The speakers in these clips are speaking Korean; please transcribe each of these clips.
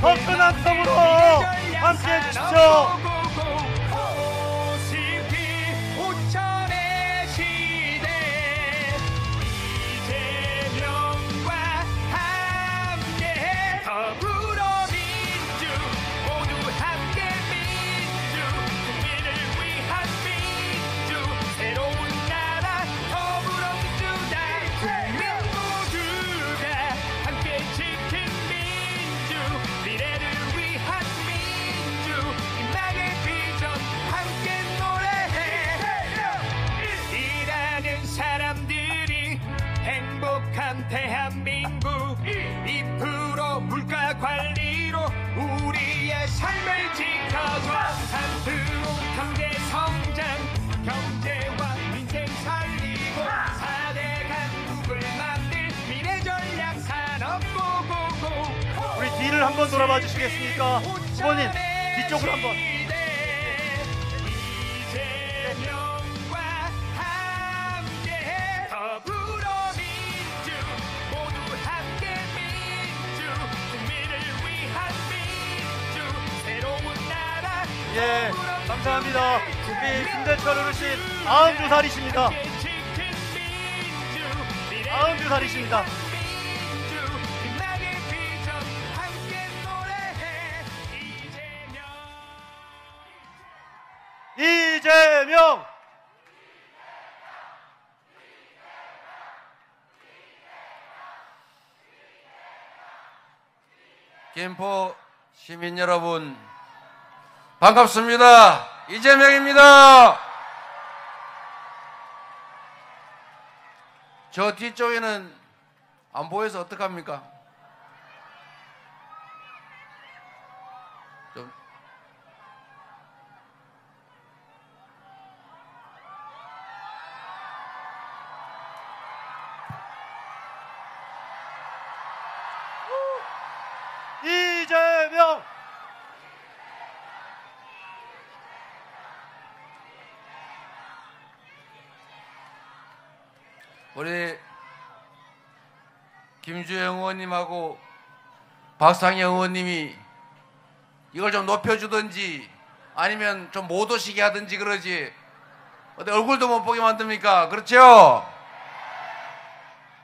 더 큰 함성으로 함께해 주십시오. 대한민국 2% 물가 관리로 우리의 삶을 지켜줘. 산으로 경제 성장, 경제와 민생 살리고 4대 강국을 만들 미래 전략 산업 고고고. 우리 뒤를 한번 돌아봐 주시겠습니까? 후보님 뒤쪽으로 한번. 예, 감사합니다. 우리 김대철 어르신 92살이십니다. 92살이십니다. 이재명! 김포 시민 여러분, 반갑습니다. 이재명입니다. 저 뒤쪽에는 안 보여서 어떡합니까? 좀 이재명! 우리 김주영 의원님하고 박상영 의원님이 이걸 좀 높여주든지 아니면 좀 못 오시게 하든지 그러지 어디 얼굴도 못 보게 만듭니까? 그렇죠?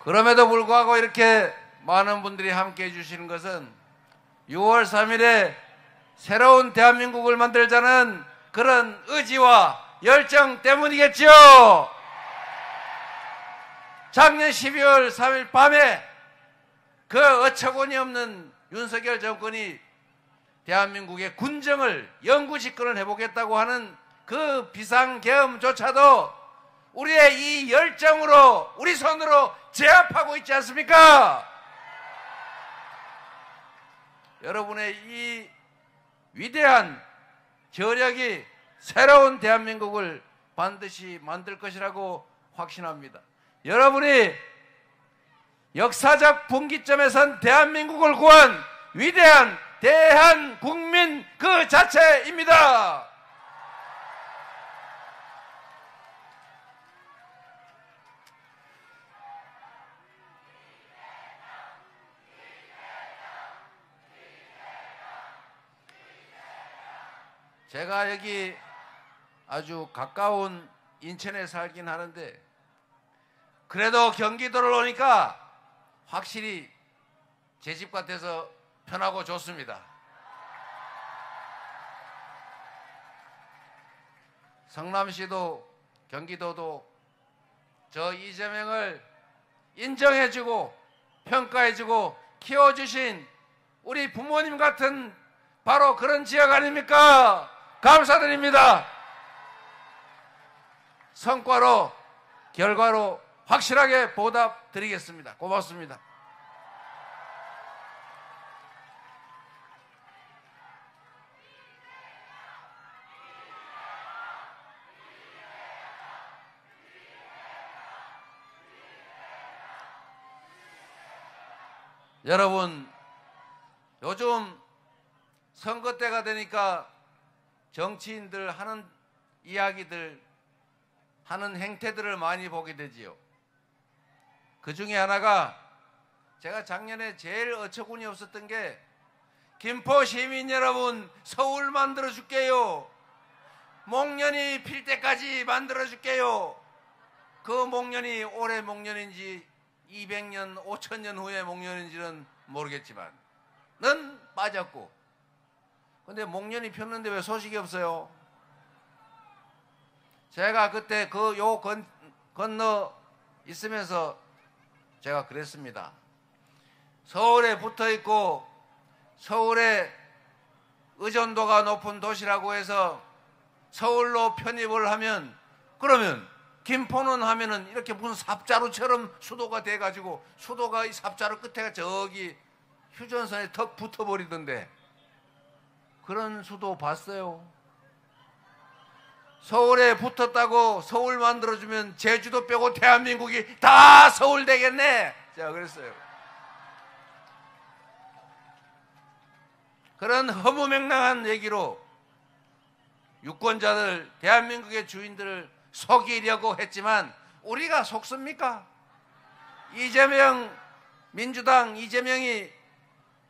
그럼에도 불구하고 이렇게 많은 분들이 함께 해주시는 것은 6월 3일에 새로운 대한민국을 만들자는 그런 의지와 열정 때문이겠죠. 작년 12월 3일 밤에 그 어처구니 없는 윤석열 정권이 대한민국의 군정을 영구 집권을 해보겠다고 하는 그 비상계엄조차도 우리의 이 열정으로 우리 손으로 제압하고 있지 않습니까? 여러분의 이 위대한 저력이 새로운 대한민국을 반드시 만들 것이라고 확신합니다. 여러분이 역사적 분기점에 선 대한민국을 구한 위대한 대한국민 그 자체입니다. 제가 여기 아주 가까운 인천에 살긴 하는데 그래도 경기도를 오니까 확실히 제 집 같아서 편하고 좋습니다. 성남시도 경기도도 저 이재명을 인정해주고 평가해주고 키워주신 우리 부모님 같은 바로 그런 지역 아닙니까? 감사드립니다. 성과로 결과로 확실하게 보답 드리겠습니다. 고맙습니다. 여러분, 요즘 선거 때가 되니까 정치인들 하는 이야기들, 하는 행태들을 많이 보게 되지요. 그 중에 하나가 제가 작년에 제일 어처구니 없었던 게 김포 시민 여러분, 서울 만들어 줄게요. 목련이 필 때까지 만들어 줄게요. 그 목련이 올해 목련인지 200년, 5,000년 후에 목련인지는 모르겠지만 는 빠졌고, 근데 목련이 폈는데 왜 소식이 없어요? 제가 그때 요 건너 있으면서 제가 그랬습니다. 서울에 붙어 있고 서울에 의존도가 높은 도시라고 해서 서울로 편입을 하면, 그러면 김포는 하면은 이렇게 무슨 삽자루처럼 수도가 돼가지고 수도가 이 삽자루 끝에가 저기 휴전선에 턱 붙어버리던데, 그런 수도 봤어요? 서울에 붙었다고 서울 만들어주면 제주도 빼고 대한민국이 다 서울 되겠네. 제가 그랬어요. 그런 허무맹랑한 얘기로 유권자들, 대한민국의 주인들을 속이려고 했지만 우리가 속습니까? 이재명, 민주당 이재명이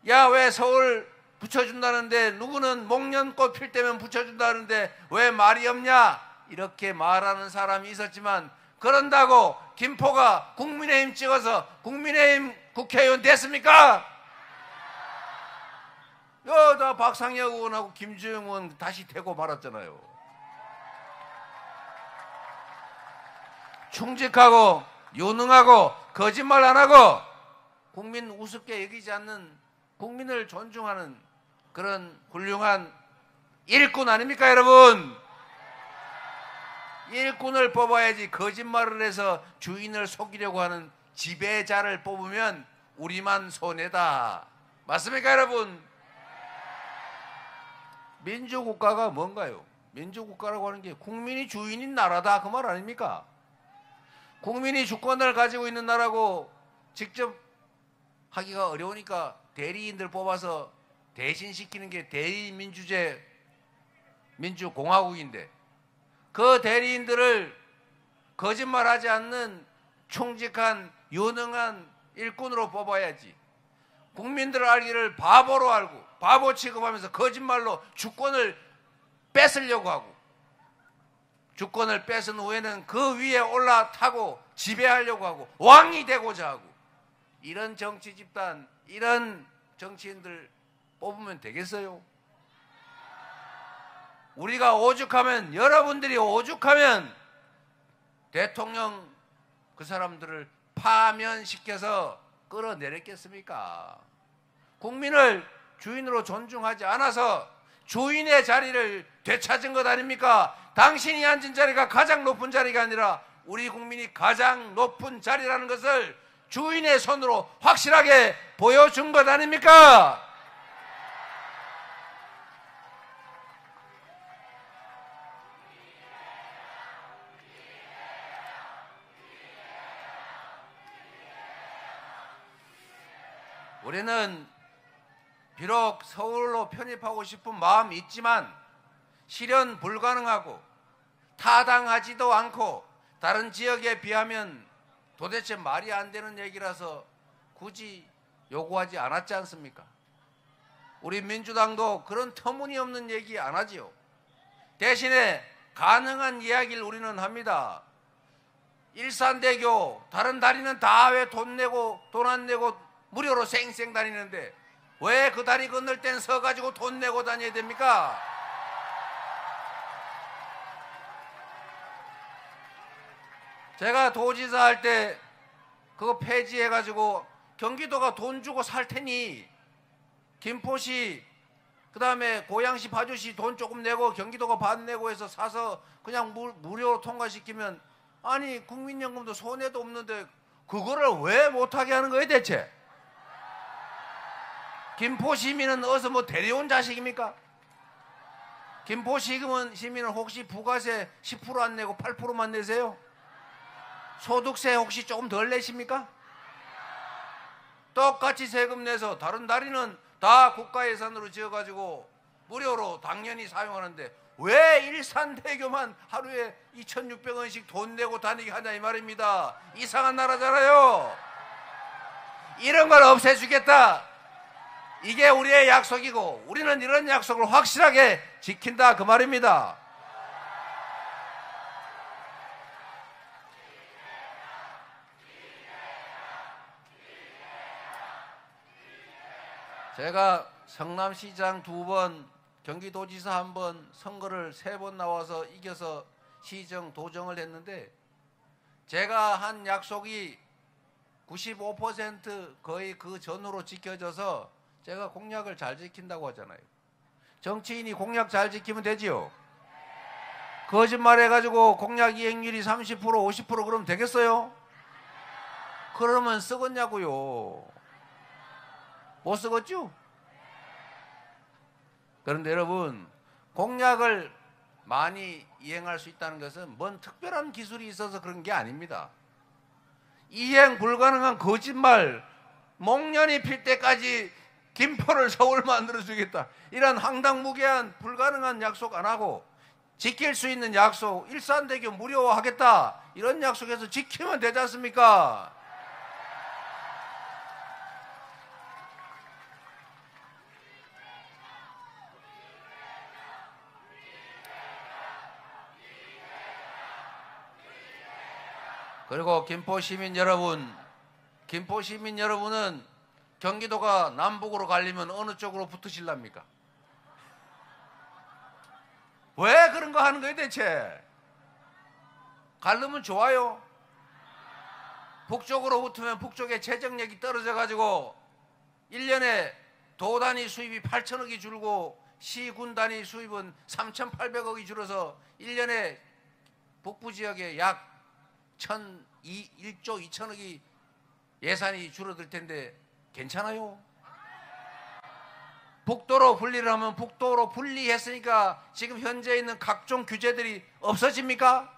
야, 왜 서울 붙여준다는데, 누구는 목련꽃 필 때면 붙여준다는데 왜 말이 없냐, 이렇게 말하는 사람이 있었지만, 그런다고 김포가 국민의힘 찍어서 국민의힘 국회의원 됐습니까? 다 박상혁 의원하고 김주영 의원 다시 되고 말았잖아요. 충직하고 유능하고 거짓말 안 하고 국민 우습게 여기지 않는, 국민을 존중하는 그런 훌륭한 일꾼 아닙니까, 여러분? 일꾼을 뽑아야지. 거짓말을 해서 주인을 속이려고 하는 지배자를 뽑으면 우리만 손해다. 맞습니까, 여러분? 민주국가가 뭔가요? 민주국가라고 하는 게 국민이 주인인 나라다, 그 말 아닙니까? 국민이 주권을 가지고 있는 나라고 직접 하기가 어려우니까 대리인들 뽑아서 대신시키는 게 대의민주제 민주공화국인데, 그 대리인들을 거짓말하지 않는 충직한 유능한 일꾼으로 뽑아야지. 국민들 알기를 바보로 알고 바보 취급하면서 거짓말로 주권을 뺏으려고 하고, 주권을 뺏은 후에는 그 위에 올라타고 지배하려고 하고 왕이 되고자 하고, 이런 정치 집단, 이런 정치인들 뽑으면 되겠어요? 우리가 오죽하면, 여러분들이 오죽하면 대통령 그 사람들을 파면시켜서 끌어내렸겠습니까? 국민을 주인으로 존중하지 않아서 주인의 자리를 되찾은 것 아닙니까? 당신이 앉은 자리가 가장 높은 자리가 아니라 우리 국민이 가장 높은 자리라는 것을 주인의 손으로 확실하게 보여준 것 아닙니까? 우리는 비록 서울로 편입하고 싶은 마음이 있지만 실현 불가능하고 타당하지도 않고 다른 지역에 비하면 도대체 말이 안 되는 얘기라서 굳이 요구하지 않았지 않습니까? 우리 민주당도 그런 터무니없는 얘기 안 하지요. 대신에 가능한 이야기를 우리는 합니다. 일산대교 다른 다리는 다 왜 돈 내고 돈 안 내고 무료로 쌩쌩 다니는데 왜 그 다리 건널 땐 서가지고 돈 내고 다녀야 됩니까? 제가 도지사 할 때 그거 폐지해가지고 경기도가 돈 주고 살 테니 김포시 그다음에 고양시 파주시 돈 조금 내고 경기도가 반 내고 해서 사서 그냥 무료로 통과시키면, 아니 국민연금도 손해도 없는데 그거를 왜 못하게 하는 거예요 대체? 김포 시민은 어서 뭐 데려온 자식입니까? 김포 시민은 혹시 부가세 10% 안 내고 8%만 내세요? 소득세 혹시 조금 덜 내십니까? 똑같이 세금 내서 다른 다리는 다 국가 예산으로 지어가지고 무료로 당연히 사용하는데 왜 일산대교만 하루에 2,600원씩 돈 내고 다니게 하냐 이 말입니다. 이상한 나라잖아요. 이런 걸 없애주겠다. 이게 우리의 약속이고 우리는 이런 약속을 확실하게 지킨다 그 말입니다. 제가 성남시장 2번, 경기도지사 1번, 선거를 3번 나와서 이겨서 시정 도정을 했는데 제가 한 약속이 95% 거의 그 전후로 지켜져서 제가 공약을 잘 지킨다고 하잖아요. 정치인이 공약 잘 지키면 되지요. 거짓말해가지고 공약 이행률이 30%, 50% 그러면 되겠어요? 그러면 쓰겠냐고요. 못 쓰겠죠? 그런데 여러분, 공약을 많이 이행할 수 있다는 것은 뭔 특별한 기술이 있어서 그런 게 아닙니다. 이행 불가능한 거짓말, 목련이 필 때까지 김포를 서울 만들어주겠다, 이런 황당무계한 불가능한 약속 안 하고 지킬 수 있는 약속, 일산대교 무료화하겠다, 이런 약속에서 지키면 되지 않습니까? 그리고 김포 시민 여러분, 김포 시민 여러분은 경기도가 남북으로 갈리면 어느 쪽으로 붙으실랍니까? 왜 그런 거 하는 거예요 대체? 갈르면 좋아요. 북쪽으로 붙으면 북쪽의 재정력이 떨어져 가지고 1년에 도 단위 수입이 8천억이 줄고 시군 단위 수입은 3,800억이 줄어서 1년에 북부 지역에 약 1조 2천억이 예산이 줄어들 텐데 괜찮아요? 북도로 분리를 하면 북도로 분리했으니까 지금 현재 있는 각종 규제들이 없어집니까?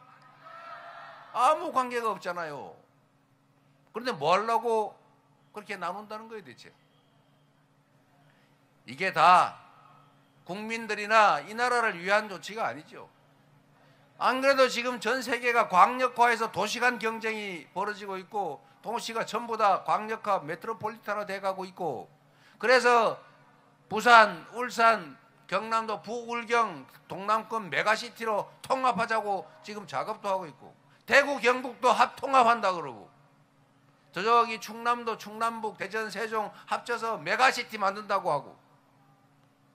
아무 관계가 없잖아요. 그런데 뭐 하려고 그렇게 나눈다는 거예요 대체? 이게 다 국민들이나 이 나라를 위한 조치가 아니죠. 안 그래도 지금 전 세계가 광역화해서 도시간 경쟁이 벌어지고 있고 도시가 전부 다 광역화, 메트로폴리탄화 돼가고 있고, 그래서 부산, 울산, 경남도 부울경, 동남권 메가시티로 통합하자고 지금 작업도 하고 있고, 대구, 경북도 합통합한다 그러고, 저기 충남도, 충남북, 대전, 세종 합쳐서 메가시티 만든다고 하고,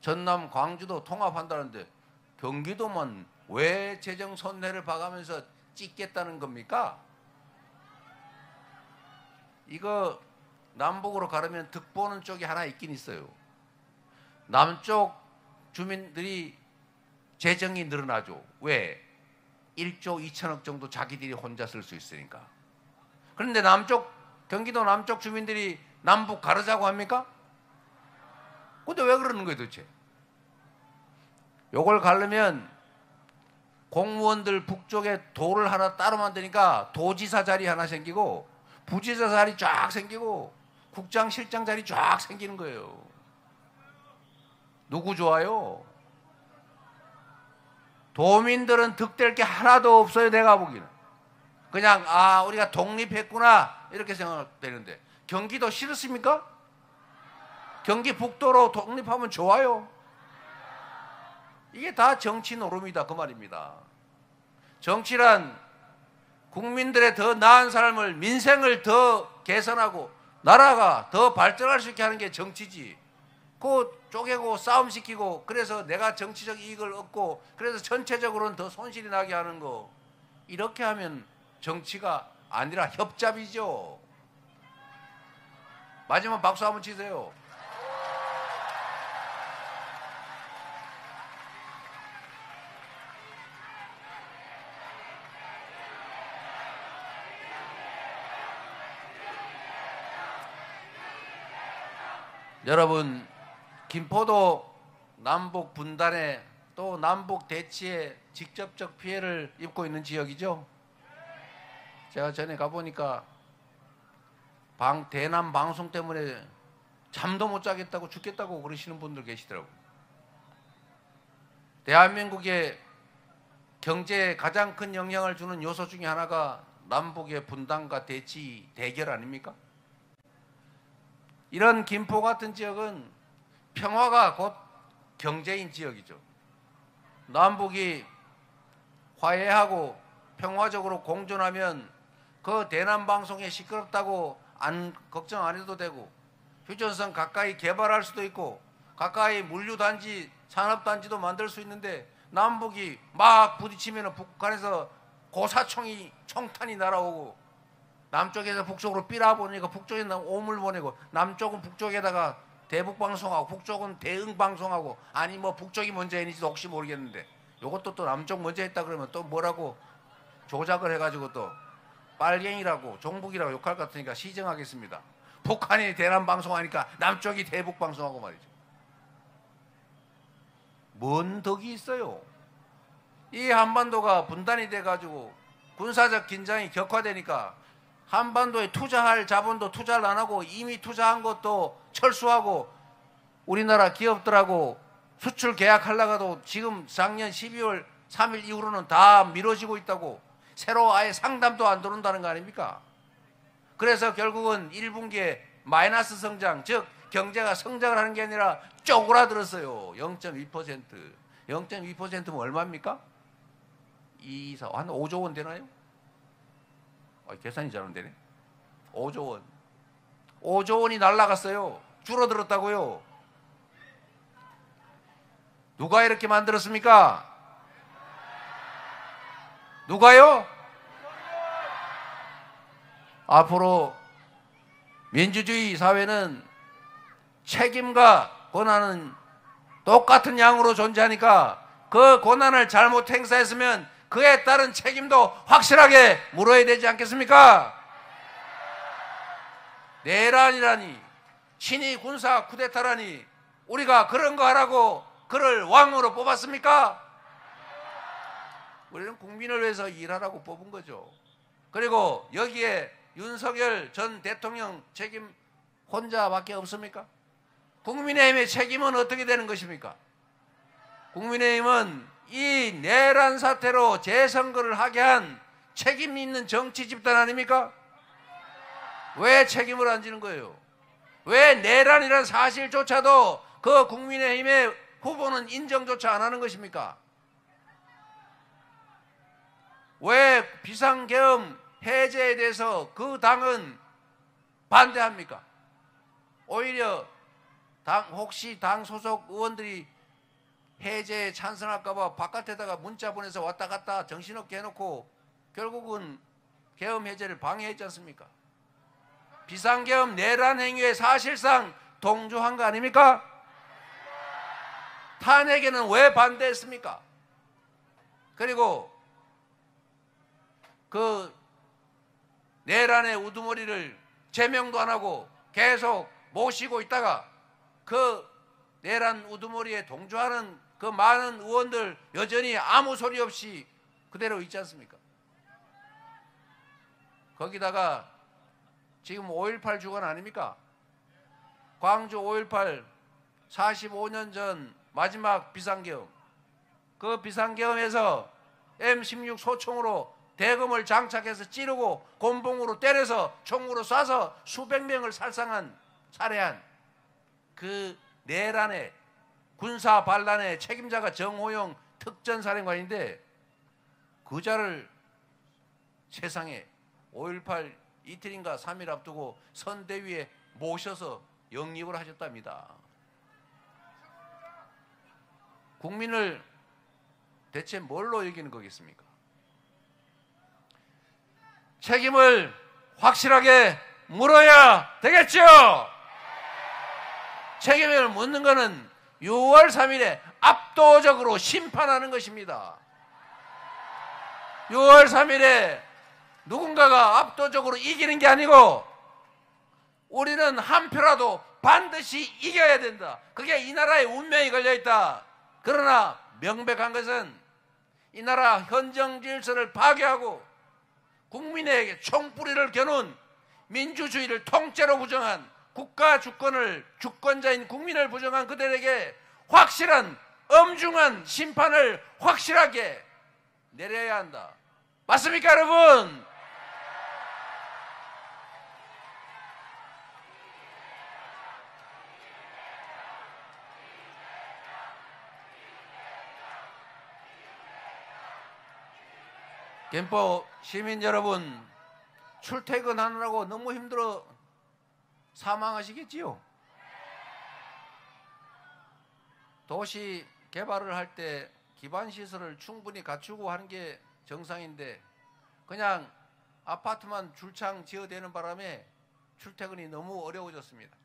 전남, 광주도 통합한다는데 경기도만 왜 재정 손해를 봐가면서 찍겠다는 겁니까? 이거 남북으로 가려면 득보는 쪽이 하나 있긴 있어요. 남쪽 주민들이 재정이 늘어나죠. 왜? 1조 2천억 정도 자기들이 혼자 쓸 수 있으니까. 그런데 경기도 남쪽 주민들이 남북 가르자고 합니까? 근데 왜 그러는 거예요 도대체? 요걸 가려면 공무원들 북쪽에 도를 하나 따로 만드니까 도지사 자리 하나 생기고 부지사 자리 쫙 생기고 국장 실장 자리 쫙 생기는 거예요. 누구 좋아요? 도민들은 득될 게 하나도 없어요. 내가 보기는 그냥 우리가 독립했구나 이렇게 생각되는데, 경기도 싫습니까? 경기 북도로 독립하면 좋아요. 이게 다 정치 노름이다 그 말입니다. 정치란 국민들의 더 나은 삶을, 민생을 더 개선하고 나라가 더 발전할 수 있게 하는 게 정치지. 그거 쪼개고 싸움시키고 그래서 내가 정치적 이익을 얻고 그래서 전체적으로는 더 손실이 나게 하는 거, 이렇게 하면 정치가 아니라 협잡이죠. 마지막 박수 한번 치세요. 여러분, 김포도 남북 분단에 또 남북 대치에 직접적 피해를 입고 있는 지역이죠. 제가 전에 가보니까 대남 방송 때문에 잠도 못 자겠다고 죽겠다고 그러시는 분들 계시더라고요. 대한민국의 경제에 가장 큰 영향을 주는 요소 중에 하나가 남북의 분단과 대치, 대결 아닙니까? 이런 김포 같은 지역은 평화가 곧 경제인 지역이죠. 남북이 화해하고 평화적으로 공존하면 그 대남 방송에 시끄럽다고 걱정 안 해도 되고, 휴전선 가까이 개발할 수도 있고 가까이 물류단지 산업단지도 만들 수 있는데, 남북이 막 부딪히면 북한에서 고사총이 총탄이 날아오고, 남쪽에서 북쪽으로 삐라보니까 북쪽에는 오물 보내고, 남쪽은 북쪽에다가 대북방송하고 북쪽은 대응방송하고, 아니 뭐 북쪽이 먼저 했는지도 혹시 모르겠는데, 요것도 또 남쪽 먼저 했다 그러면 또 뭐라고 조작을 해가지고 또 빨갱이라고 종북이라고 욕할 것 같으니까 시정하겠습니다. 북한이 대남방송하니까 남쪽이 대북방송하고 말이죠. 뭔 덕이 있어요? 이 한반도가 분단이 돼가지고 군사적 긴장이 격화되니까 한반도에 투자할 자본도 투자를 안 하고, 이미 투자한 것도 철수하고, 우리나라 기업들하고 수출 계약하려가도 지금 작년 12월 3일 이후로는 다 미뤄지고 있다고, 새로 아예 상담도 안 들어온다는 거 아닙니까? 그래서 결국은 1분기에 마이너스 성장, 즉 경제가 성장을 하는 게 아니라 쪼그라들었어요. 0.2%. 0.2%면 얼마입니까? 한 5조 원 되나요? 계산이 잘 안 되네. 5조 원. 5조 원이 날라갔어요. 줄어들었다고요. 누가 이렇게 만들었습니까? 누가요? 앞으로 민주주의 사회는 책임과 권한은 똑같은 양으로 존재하니까, 그 권한을 잘못 행사했으면 그에 따른 책임도 확실하게 물어야 되지 않겠습니까? 내란이라니, 친위 군사 쿠데타라니, 우리가 그런 거 하라고 그를 왕으로 뽑았습니까? 우리는 국민을 위해서 일하라고 뽑은 거죠. 그리고 여기에 윤석열 전 대통령 책임 혼자밖에 없습니까? 국민의힘의 책임은 어떻게 되는 것입니까? 국민의힘은 이 내란 사태로 재선거를 하게 한 책임 있는 정치 집단 아닙니까? 왜 책임을 안 지는 거예요? 왜 내란이라는 사실조차도 그 국민의힘의 후보는 인정조차 안 하는 것입니까? 왜 비상계엄 해제에 대해서 그 당은 반대합니까? 오히려 혹시 당 소속 의원들이 해제에 찬성할까봐 바깥에다가 문자 보내서 왔다 갔다 정신없게 해놓고 결국은 계엄 해제를 방해했지 않습니까? 비상계엄 내란 행위에 사실상 동조한 거 아닙니까? 탄핵에는 왜 반대했습니까? 그리고 그 내란의 우두머리를 제명도 안 하고 계속 모시고 있다가 그 내란 우두머리에 동조하는 그 많은 의원들 여전히 아무 소리 없이 그대로 있지 않습니까? 거기다가 지금 5.18 주간 아닙니까? 광주 5.18 45년 전 마지막 비상계엄, 그 비상계엄에서 M16 소총으로 대검을 장착해서 찌르고 곤봉으로 때려서 총으로 쏴서 수백 명을 살해한 그 내란의 군사 반란의 책임자가 정호영 특전사령관인데, 그 자를 세상에 5.18 이틀인가 3일 앞두고 선대위에 모셔서 영입을 하셨답니다. 국민을 대체 뭘로 여기는 거겠습니까? 책임을 확실하게 물어야 되겠죠. 책임을 묻는 것은 6월 3일에 압도적으로 심판하는 것입니다. 6월 3일에 누군가가 압도적으로 이기는 게 아니고 우리는 한 표라도 반드시 이겨야 된다. 그게 이 나라의 운명이 걸려있다. 그러나 명백한 것은 이 나라 헌정 질서를 파괴하고 국민에게 총뿌리를 겨눈 민주주의를 통째로 부정한 국가 주권을 주권자인 국민을 부정한 그들에게 확실한 엄중한 심판을 확실하게 내려야 한다. 맞습니까, 여러분? 김포 시민 여러분, 출퇴근하느라고 너무 힘들어 사망하시겠지요? 도시 개발을 할 때 기반 시설을 충분히 갖추고 하는 게 정상인데 그냥 아파트만 줄창 지어대는 바람에 출퇴근이 너무 어려워졌습니다.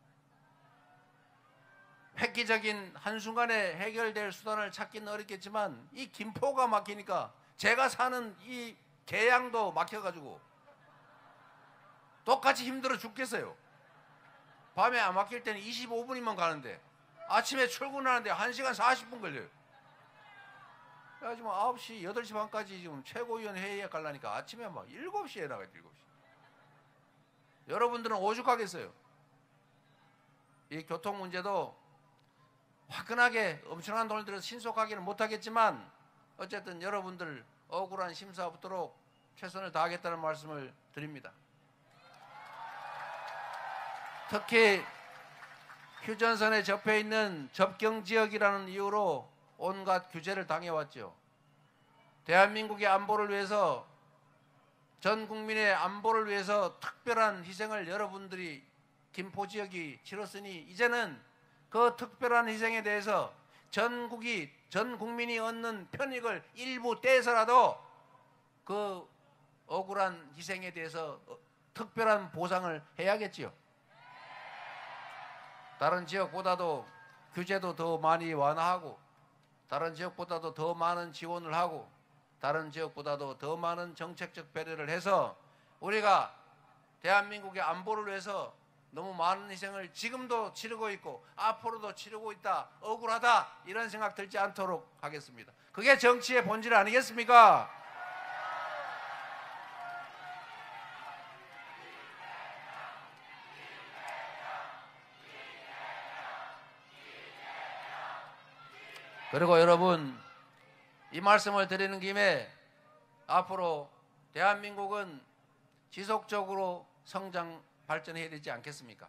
획기적인 한순간에 해결될 수단을 찾기는 어렵겠지만 이 김포가 막히니까 제가 사는 이 계양도 막혀가지고 똑같이 힘들어 죽겠어요. 밤에 안 막힐 때는 25분이면 가는데 아침에 출근하는데 1시간 40분 걸려요. 그래가지고 9시, 8시 반까지 지금 최고위원 회의에 가려니까 아침에 막 7시에 나가요. 7시. 여러분들은 오죽하겠어요. 이 교통 문제도 화끈하게 엄청난 돈을 들여서 신속하게는 못하겠지만 어쨌든 여러분들 억울한 심사 없도록 최선을 다하겠다는 말씀을 드립니다. 특히 휴전선에 접해 있는 접경지역이라는 이유로 온갖 규제를 당해왔죠. 대한민국의 안보를 위해서, 전 국민의 안보를 위해서 특별한 희생을 여러분들이 김포 지역이 치렀으니 이제는 그 특별한 희생에 대해서 전 국민이 얻는 편익을 일부 떼서라도 그 억울한 희생에 대해서 특별한 보상을 해야겠지요. 다른 지역보다도 규제도 더 많이 완화하고 다른 지역보다도 더 많은 지원을 하고 다른 지역보다도 더 많은 정책적 배려를 해서 우리가 대한민국의 안보를 위해서 너무 많은 희생을 지금도 치르고 있고 앞으로도 치르고 있다, 억울하다 이런 생각 들지 않도록 하겠습니다. 그게 정치의 본질 아니겠습니까? 그리고 여러분, 이 말씀을 드리는 김에 앞으로 대한민국은 지속적으로 성장 발전해야 되지 않겠습니까?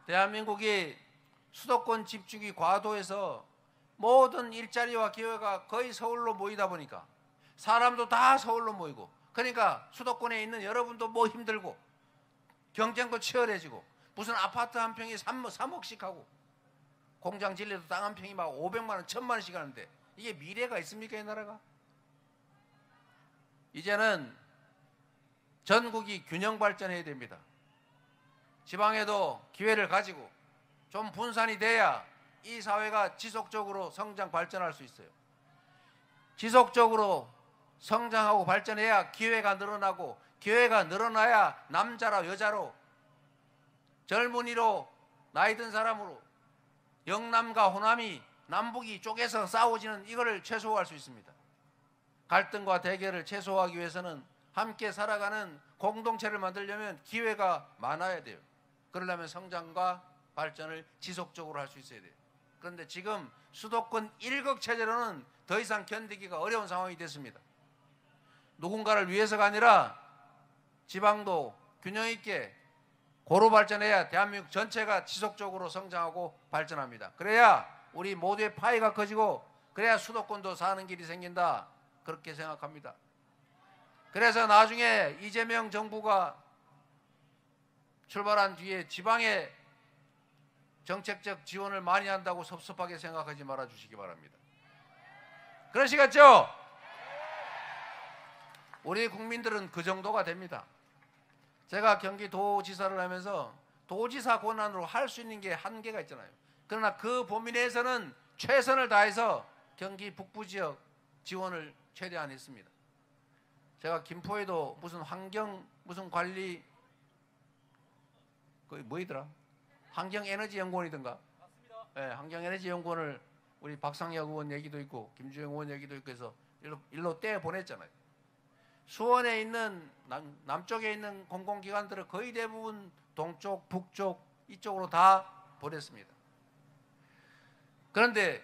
대한민국이 수도권 집중이 과도해서 모든 일자리와 기회가 거의 서울로 모이다 보니까 사람도 다 서울로 모이고 그러니까 수도권에 있는 여러분도 뭐 힘들고 경쟁도 치열해지고 무슨 아파트 한 평이 3억씩 하고 공장 질려도 땅 한 평이 막 500만 원, 1000만 원씩 하는데 이게 미래가 있습니까, 이 나라가? 이제는 전국이 균형 발전해야 됩니다. 지방에도 기회를 가지고 좀 분산이 돼야 이 사회가 지속적으로 성장 발전할 수 있어요. 지속적으로 성장하고 발전해야 기회가 늘어나고 기회가 늘어나야 남자로 여자로 젊은이로 나이 든 사람으로 영남과 호남이 남북이 쪼개서 싸우지는 이거를 최소화할 수 있습니다. 갈등과 대결을 최소화하기 위해서는 함께 살아가는 공동체를 만들려면 기회가 많아야 돼요. 그러려면 성장과 발전을 지속적으로 할 수 있어야 돼요. 그런데 지금 수도권 일극 체제로는 더 이상 견디기가 어려운 상황이 됐습니다. 누군가를 위해서가 아니라 지방도 균형 있게 고루 발전해야 대한민국 전체가 지속적으로 성장하고 발전합니다. 그래야 우리 모두의 파이가 커지고 그래야 수도권도 사는 길이 생긴다. 그렇게 생각합니다. 그래서 나중에 이재명 정부가 출발한 뒤에 지방에 정책적 지원을 많이 한다고 섭섭하게 생각하지 말아 주시기 바랍니다. 그러시겠죠? 우리 국민들은 그 정도가 됩니다. 제가 경기도지사를 하면서 도지사 권한으로 할 수 있는 게 한계가 있잖아요. 그러나 그 범위 내에서는 최선을 다해서 경기 북부 지역 지원을 최대한 했습니다. 제가 김포에도 무슨 환경 무슨 관리 그 뭐이더라? 환경에너지연구원이던가? 맞습니다. 네, 환경에너지연구원을 우리 박상혁 의원 얘기도 있고 김주영 의원 얘기도 있고 해서 일로 떼 보냈잖아요. 수원에 있는 남쪽에 있는 공공기관들을 거의 대부분 동쪽, 북쪽 이쪽으로 다 보냈습니다. 그런데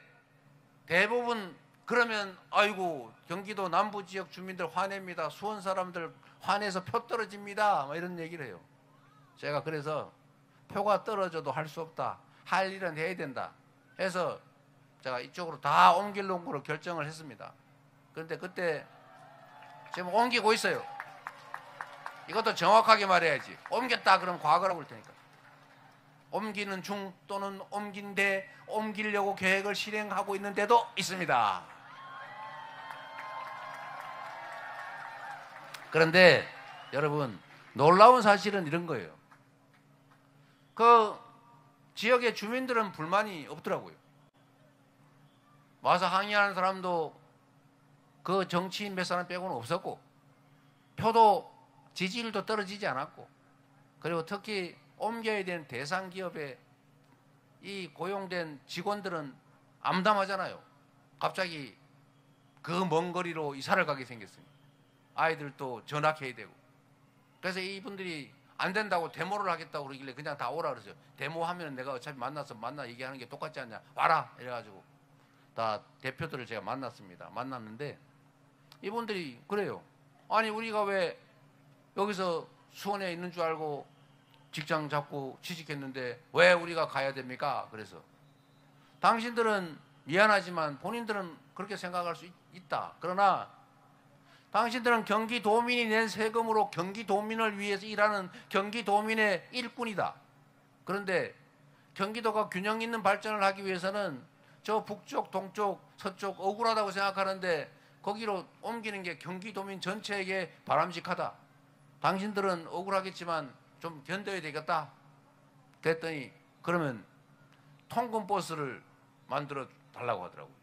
대부분 그러면 아이고 경기도 남부 지역 주민들 화냅니다. 수원 사람들 화내서 표 떨어집니다. 뭐 이런 얘기를 해요. 제가 그래서 표가 떨어져도 할 수 없다. 할 일은 해야 된다. 해서 제가 이쪽으로 다 옮길 놈으로 결정을 했습니다. 그런데 그때 지금 옮기고 있어요. 이것도 정확하게 말해야지. 옮겼다 그러면 과거라고 할 테니까. 옮기는 중 또는 옮긴 데 옮기려고 계획을 실행하고 있는 데도 있습니다. 그런데 여러분, 놀라운 사실은 이런 거예요. 그 지역의 주민들은 불만이 없더라고요. 와서 항의하는 사람도 그 정치인 몇 사람 빼고는 없었고, 표도 지지율도 떨어지지 않았고, 그리고 특히 옮겨야 되는 대상 기업에 이 고용된 직원들은 암담하잖아요. 갑자기 그 먼 거리로 이사를 가게 생겼습니다. 아이들도 전학해야 되고. 그래서 이분들이 안 된다고 데모를 하겠다고 그러길래 그냥 다 오라 그러세요. 데모하면 내가 어차피 만나서 얘기하는 게 똑같지 않냐. 와라! 이래가지고 다 대표들을 제가 만났습니다. 만났는데 이분들이 그래요. 아니 우리가 왜 여기서 수원에 있는 줄 알고 직장 잡고 취직했는데 왜 우리가 가야 됩니까? 그래서 당신들은 미안하지만 본인들은 그렇게 생각할 수 있다. 그러나 당신들은 경기도민이 낸 세금으로 경기도민을 위해서 일하는 경기도민의 일꾼이다. 그런데 경기도가 균형 있는 발전을 하기 위해서는 저 북쪽, 동쪽, 서쪽 억울하다고 생각하는데 거기로 옮기는 게 경기도민 전체에게 바람직하다. 당신들은 억울하겠지만 좀 견뎌야 되겠다. 그랬더니 그러면 통근버스를 만들어 달라고 하더라고요.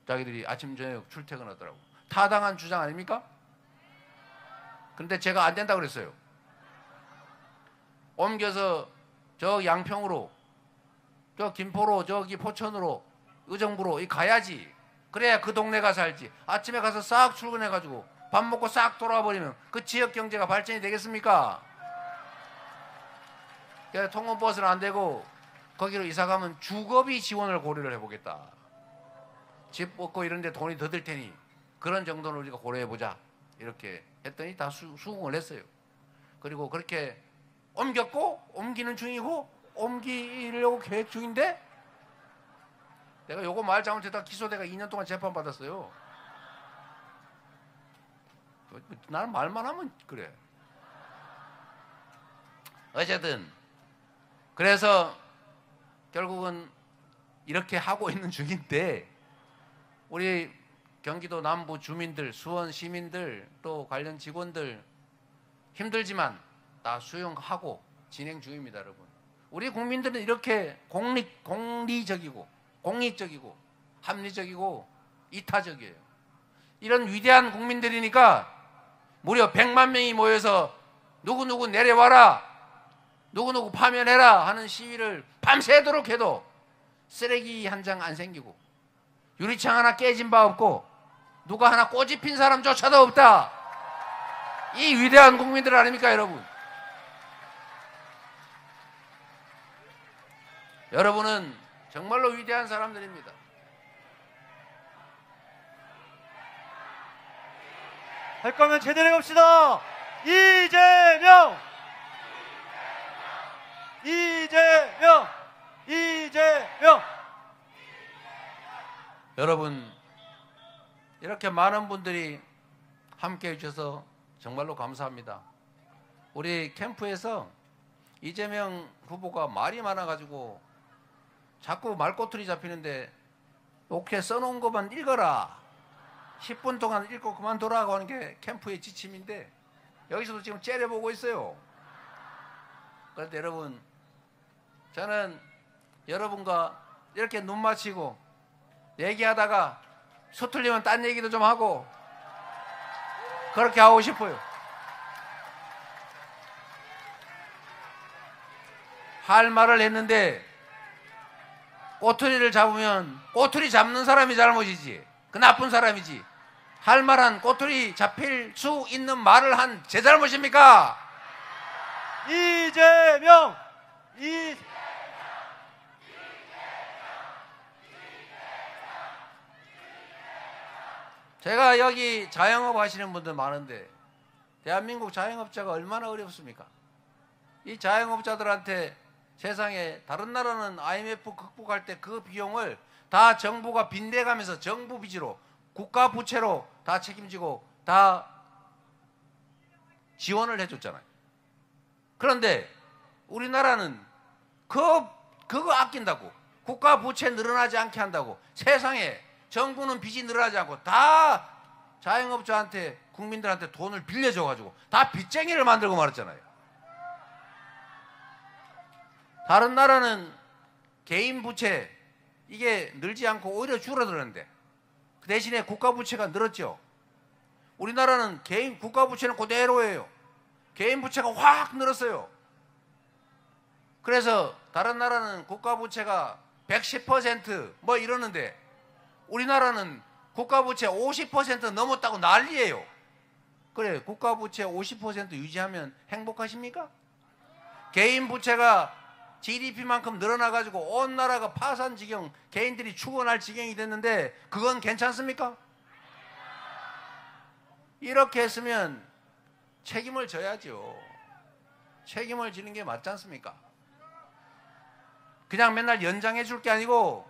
자기들이 아침 저녁 출퇴근하더라고요. 타당한 주장 아닙니까? 근데 제가 안 된다고 그랬어요. 옮겨서 저 양평으로, 저 김포로, 저기 포천으로, 의정부로 가야지. 그래야 그 동네가 살지. 아침에 가서 싹 출근해가지고 밥 먹고 싹 돌아버리면 그 지역 경제가 발전이 되겠습니까? 그래서 통근버스는 안 되고 거기로 이사가면 주거비 지원을 고려를 해보겠다. 집 얻고 이런 데 돈이 더 들 테니 그런 정도는 우리가 고려해보자. 이렇게 했더니 다 수긍을 했어요. 그리고 그렇게 옮겼고 옮기는 중이고 옮기려고 계획 중인데 내가 요거 말 잘못했다가 기소돼가 2년 동안 재판받았어요. 나는 말만 하면 그래. 어쨌든 그래서 결국은 이렇게 하고 있는 중인데 우리 경기도 남부 주민들, 수원 시민들, 또 관련 직원들 힘들지만 다 수용하고 진행 중입니다, 여러분. 우리 국민들은 이렇게 공리적이고 공익적이고 합리적이고 이타적이에요. 이런 위대한 국민들이니까 무려 100만 명이 모여서 누구누구 내려와라, 누구누구 파면해라 하는 시위를 밤새도록 해도 쓰레기 한 장 안 생기고 유리창 하나 깨진 바 없고 누가 하나 꼬집 핀 사람조차도 없다. 이 위대한 국민들 아닙니까, 여러분? 여러분은 정말로 위대한 사람들입니다. 할 거면 제대로 해봅시다. 이재명! 이재명! 이재명! 여러분, 이렇게 많은 분들이 함께 해주셔서 정말로 감사합니다. 우리 캠프에서 이재명 후보가 말이 많아가지고 자꾸 말꼬투리 잡히는데 이렇게 써놓은 것만 읽어라. 10분 동안 읽고 그만둬라고 하는 게 캠프의 지침인데 여기서도 지금 째려보고 있어요. 그런데 여러분, 저는 여러분과 이렇게 눈 맞추고 얘기하다가 서툴리면 딴 얘기도 좀 하고 그렇게 하고 싶어요. 할 말을 했는데 꼬투리를 잡으면 꼬투리 잡는 사람이 잘못이지, 그 나쁜 사람이지. 할 말한 꼬투리 잡힐 수 있는 말을 한 제 잘못입니까? 이재명! 제가 여기 자영업 하시는 분들 많은데 대한민국 자영업자가 얼마나 어렵습니까? 이 자영업자들한테 세상에 다른 나라는 IMF 극복할 때 그 비용을 다 정부가 빚내가면서 정부 빚으로 국가 부채로 다 책임지고 다 지원을 해줬잖아요. 그런데 우리나라는 그거 아낀다고, 국가 부채 늘어나지 않게 한다고, 세상에 정부는 빚이 늘어나지 않고 다 자영업자한테, 국민들한테 돈을 빌려줘가지고 다 빚쟁이를 만들고 말았잖아요. 다른 나라는 개인 부채 이게 늘지 않고 오히려 줄어드는데 그 대신에 국가 부채가 늘었죠. 우리나라는 개인 국가 부채는 그대로예요. 개인 부채가 확 늘었어요. 그래서 다른 나라는 국가 부채가 110% 뭐 이러는데 우리나라는 국가 부채 50% 넘었다고 난리예요. 그래, 국가 부채 50% 유지하면 행복하십니까? 개인 부채가 GDP만큼 늘어나가지고 온 나라가 파산 지경, 개인들이 죽어날 지경이 됐는데 그건 괜찮습니까? 이렇게 했으면 책임을 져야죠. 책임을 지는 게 맞지 않습니까? 그냥 맨날 연장해 줄 게 아니고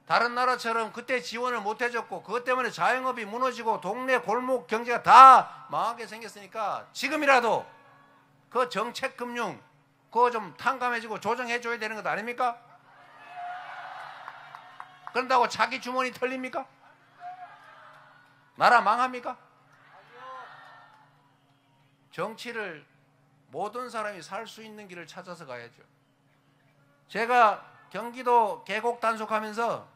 다른 나라처럼 그때 지원을 못 해줬고 그것 때문에 자영업이 무너지고 동네 골목 경제가 다 망하게 생겼으니까 지금이라도 그 정책 금융 그거 좀 탕감해주고 조정해 줘야 되는 것 아닙니까? 그런다고 자기 주머니 털립니까? 나라 망합니까? 정치를 모든 사람이 살 수 있는 길을 찾아서 가야죠. 제가 경기도 계곡 단속하면서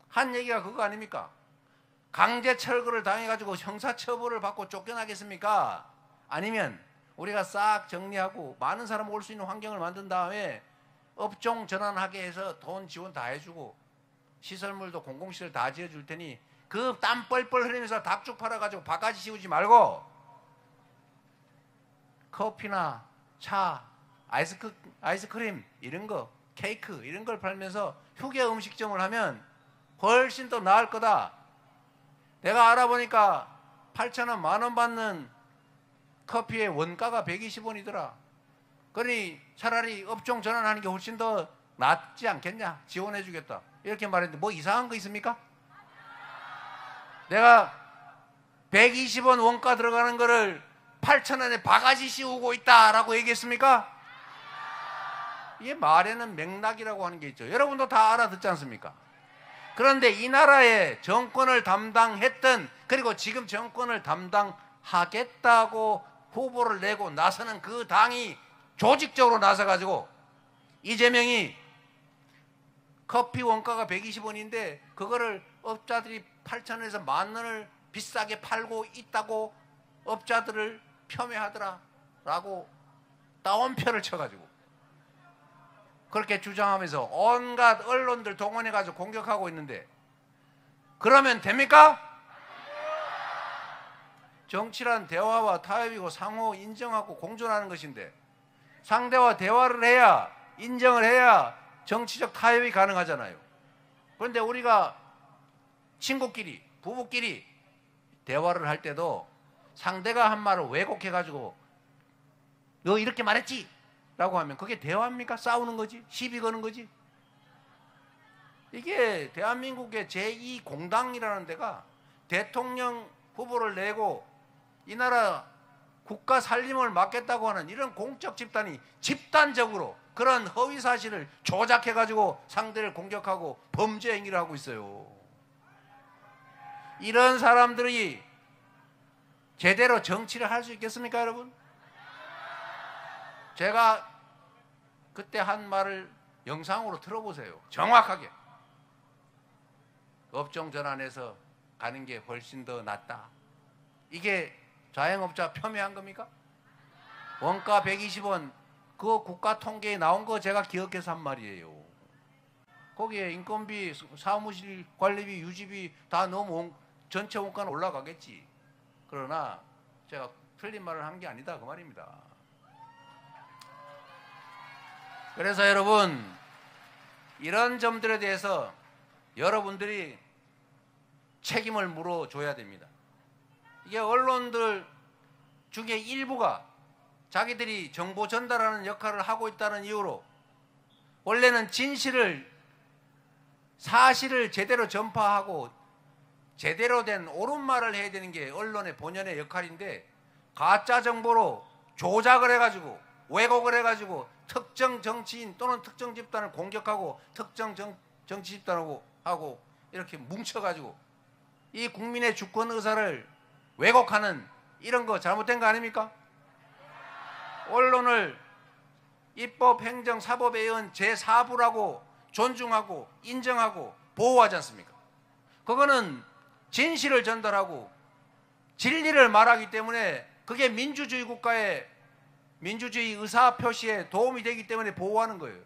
한 얘기가 그거 아닙니까? 강제 철거를 당해가지고 형사처벌을 받고 쫓겨나겠습니까? 아니면 우리가 싹 정리하고 많은 사람 올 수 있는 환경을 만든 다음에 업종 전환하게 해서 돈 지원 다 해주고 시설물도 공공시설 다 지어줄 테니 그 땀 뻘뻘 흘리면서 닭죽 팔아가지고 바가지 씌우지 말고 커피나 차, 아이스크림 이런 거, 케이크 이런 걸 팔면서 휴게 음식점을 하면 훨씬 더 나을 거다. 내가 알아보니까 8,000원, 10,000원 받는 커피의 원가가 120원이더라. 그러니 차라리 업종 전환하는 게 훨씬 더 낫지 않겠냐? 지원해 주겠다. 이렇게 말했는데 뭐 이상한 거 있습니까? 내가 120원 원가 들어가는 거를 8,000원에 바가지 씌우고 있다라고 얘기했습니까? 이게 말에는 맥락이라고 하는 게 있죠. 여러분도 다 알아듣지 않습니까? 그런데 이 나라의 정권을 담당했던, 그리고 지금 정권을 담당하겠다고 후보를 내고 나서는 그 당이 조직적으로 나서가지고 이재명이 커피 원가가 120원인데 그거를 업자들이 8,000원에서 10,000원을 비싸게 팔고 있다고 업자들을 폄훼하더라 라고 따옴표를 쳐가지고 그렇게 주장하면서 온갖 언론들 동원해가지고 공격하고 있는데 그러면 됩니까? 정치란 대화와 타협이고 상호 인정하고 공존하는 것인데 상대와 대화를 해야, 인정을 해야 정치적 타협이 가능하잖아요. 그런데 우리가 친구끼리, 부부끼리 대화를 할 때도 상대가 한 말을 왜곡해가지고 너 이렇게 말했지? 라고 하면 그게 대화입니까? 싸우는 거지? 시비 거는 거지? 이게 대한민국의 제2공당이라는 데가 대통령 후보를 내고 이 나라 국가 살림을 맡겠다고 하는 이런 공적 집단이 집단적으로 그런 허위 사실을 조작해가지고 상대를 공격하고 범죄 행위를 하고 있어요. 이런 사람들이 제대로 정치를 할 수 있겠습니까, 여러분? 제가 그때 한 말을 영상으로 들어보세요. 정확하게. 업종 전환해서 가는 게 훨씬 더 낫다. 이게 자영업자 폄훼한 겁니까? 원가 120원 그 국가 통계에 나온 거 제가 기억해서 한 말이에요. 거기에 인건비, 사무실 관리비, 유지비 다 넣으면 전체 원가는 올라가겠지. 그러나 제가 틀린 말을 한 게 아니다 그 말입니다. 그래서 여러분 이런 점들에 대해서 여러분들이 책임을 물어줘야 됩니다. 이게 언론들 중에 일부가 자기들이 정보 전달하는 역할을 하고 있다는 이유로 원래는 진실을, 사실을 제대로 전파하고 제대로 된 옳은 말을 해야 되는 게 언론의 본연의 역할인데 가짜 정보로 조작을 해가지고 왜곡을 해가지고 특정 정치인 또는 특정 집단을 공격하고 특정 정치 집단하고 하고 이렇게 뭉쳐가지고 이 국민의 주권 의사를 왜곡하는 이런 거 잘못된 거 아닙니까? 언론을 입법, 행정, 사법에 의한 제4부라고 존중하고 인정하고 보호하지 않습니까? 그거는 진실을 전달하고 진리를 말하기 때문에 그게 민주주의 국가의 민주주의 의사 표시에 도움이 되기 때문에 보호하는 거예요.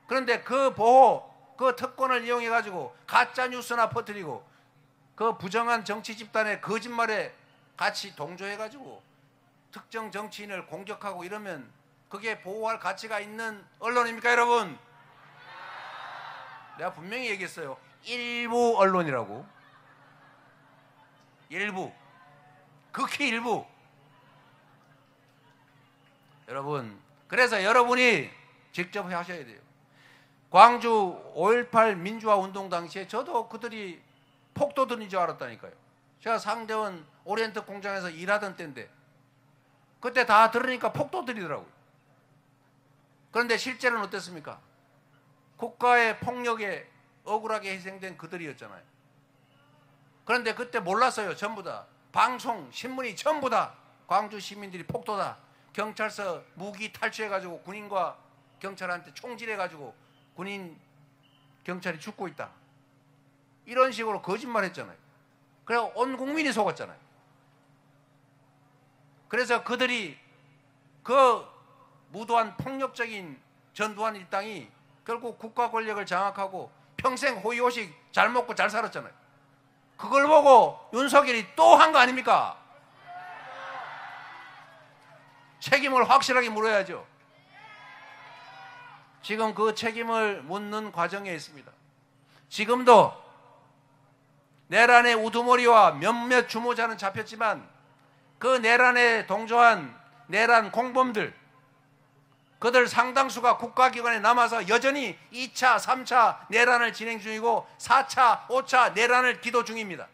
그런데 그 보호, 그 특권을 이용해 가지고 가짜 뉴스나 퍼뜨리고 그 부정한 정치 집단의 거짓말에 같이 동조해 가지고 특정 정치인을 공격하고 이러면 그게 보호할 가치가 있는 언론입니까, 여러분? 내가 분명히 얘기했어요. 일부 언론이라고. 일부. 극히 일부. 여러분, 그래서 여러분이 직접 하셔야 돼요. 광주 5.18 민주화 운동 당시에 저도 그들이 폭도들인 줄 알았다니까요. 제가 상대원 오리엔트 공장에서 일하던 때인데 그때 다 들으니까 폭도들이더라고요. 그런데 실제로는 어땠습니까? 국가의 폭력에 억울하게 희생된 그들이었잖아요. 그런데 그때 몰랐어요. 전부 다. 방송, 신문이 전부 다 광주 시민들이 폭도다. 경찰서 무기 탈취해가지고 군인과 경찰한테 총질해가지고 군인, 경찰이 죽고 있다. 이런 식으로 거짓말 했잖아요. 그래서 온 국민이 속았잖아요. 그래서 그들이 그 무도한 폭력적인 전두환 일당이 결국 국가 권력을 장악하고 평생 호의호식 잘 먹고 잘 살았잖아요. 그걸 보고 윤석열이 또 한 거 아닙니까? 책임을 확실하게 물어야죠. 지금 그 책임을 묻는 과정에 있습니다. 지금도 내란의 우두머리와 몇몇 주모자는 잡혔지만 그 내란에 동조한 내란 공범들, 그들 상당수가 국가기관에 남아서 여전히 2차, 3차 내란을 진행 중이고 4차, 5차 내란을 기도 중입니다.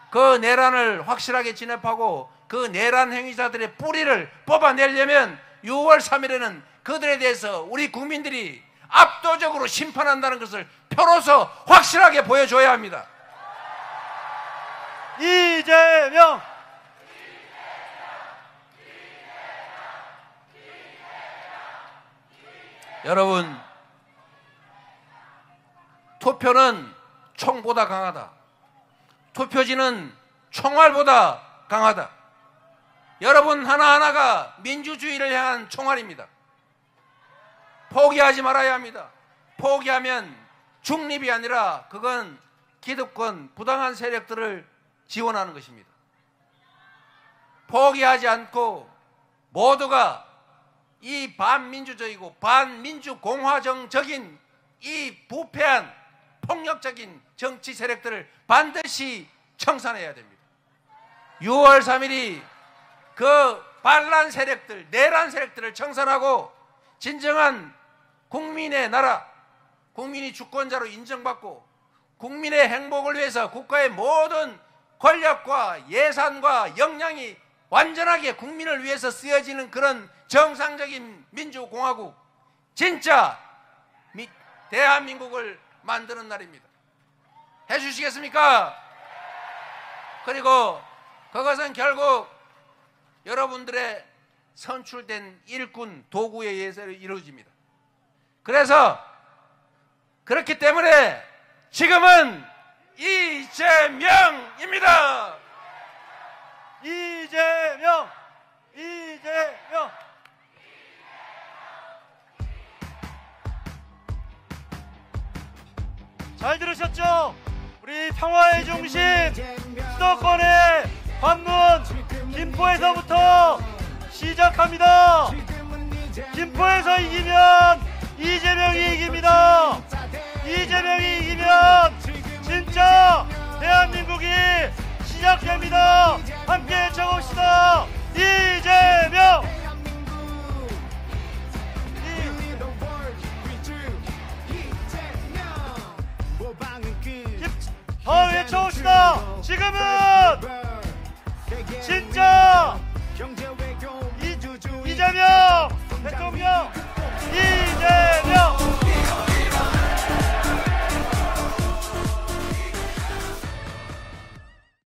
그 내란을 확실하게 진압하고 그 내란 행위자들의 뿌리를 뽑아내려면 6월 3일에는 그들에 대해서 우리 국민들이 압도적으로 심판한다는 것을 표로서 확실하게 보여줘야 합니다. 이재명! 여러분, 투표는 총보다 강하다. 투표지는 총알보다 강하다. 여러분 하나하나가 민주주의를 향한 총알입니다. 포기하지 말아야 합니다. 포기하면 중립이 아니라 그건 기득권, 부당한 세력들을 지원하는 것입니다. 포기하지 않고 모두가 이 반민주적이고 반민주공화정적인 이 부패한 폭력적인 정치 세력들을 반드시 청산해야 됩니다. 6월 3일이 그 반란 세력들, 내란 세력들을 청산하고 진정한 국민의 나라, 국민이 주권자로 인정받고 국민의 행복을 위해서 국가의 모든 권력과 예산과 역량이 완전하게 국민을 위해서 쓰여지는 그런 정상적인 민주공화국, 진짜 대한민국을 만드는 날입니다. 해주시겠습니까? 그리고 그것은 결국 여러분들의 선출된 일꾼, 도구에 의해서 이루어집니다. 그래서 그렇기 때문에 지금은 이재명입니다. 이재명! 이재명! 잘 들으셨죠? 우리 평화의 중심 수도권의 관문 김포에서부터 시작합니다. 김포에서 이기면 이재명이 이깁니다. 이재명이 이기면 진짜 대한민국이 시작됩니다. 함께 외쳐봅시다. 이재명! 더 외쳐봅시다. 지금은